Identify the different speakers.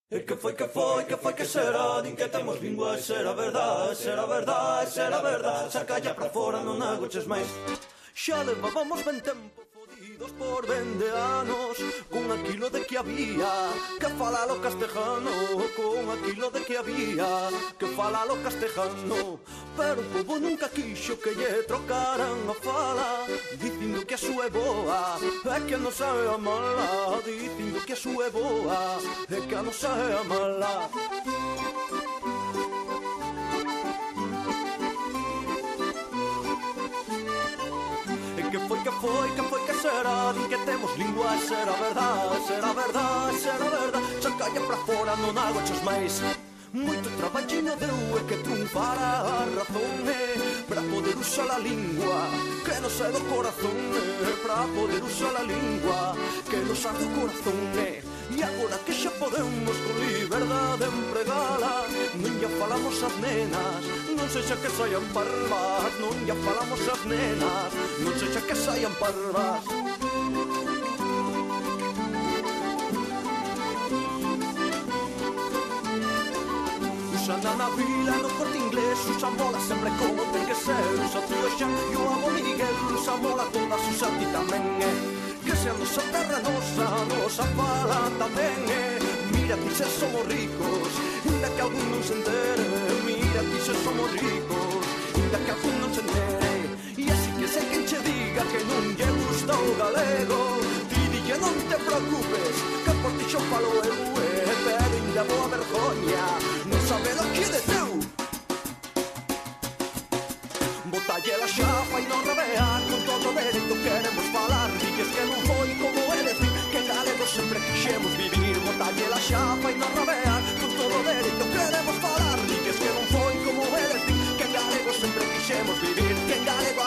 Speaker 1: E que foi que será? Din que temos lingua, e será verdade, será verdade, será verdade. Sacalla para fora, non agoches máis. Xa levábamos ben tempo fodidos por 20 anos, con aquilo de que había que falar o castejano, con aquilo de que había que falar o castejano. Pero o povo nunca quixo que lle trocaran a fala, dicindo que a súa é boa e que a nosa é a mala, dicindo que a súa é boa e que a nosa é a mala. Que foi que será? Din que temos lingua, e será verdade, será verdade, será verdade. Sacalla para fora, non agoches máis. Moito traballiño deu e que triunfara a razón, para poder usar a lingua que nos é do corazón, para poder usar a lingua que nos é do corazón. E agora que xa podemos con liberdade empregala, non lla falamos as nenas, non sexa que saian parvas, non lla falamos as nenas, non sexa que saian parvas. Usan na vila, no Corte Inglés, usan bola sempre como ten que ser. Usa tío Xan e o amo Miguel, usan bola todas, usa ti tamén, que se a nosa terra nosa fala tamén, mira ti se somos ricos, inda que algún non se entere, mira ti se somos ricos, inda que algún non se entere. E así que sei quen che diga que non lle gusta o galego, ti dille non te preocupes, que por ti xo falo eu, pero inda boa vergoña non saber o que de teu. Botalle la xapa e non rabear, con todo dereito queremos falar, diques que non foi como eles, que galego sempre quixemos vivir. Botalle la xapa e non rabear, con todo dereito queremos falar, diques que non foi como eles, que galego sempre quixemos vivir, que galego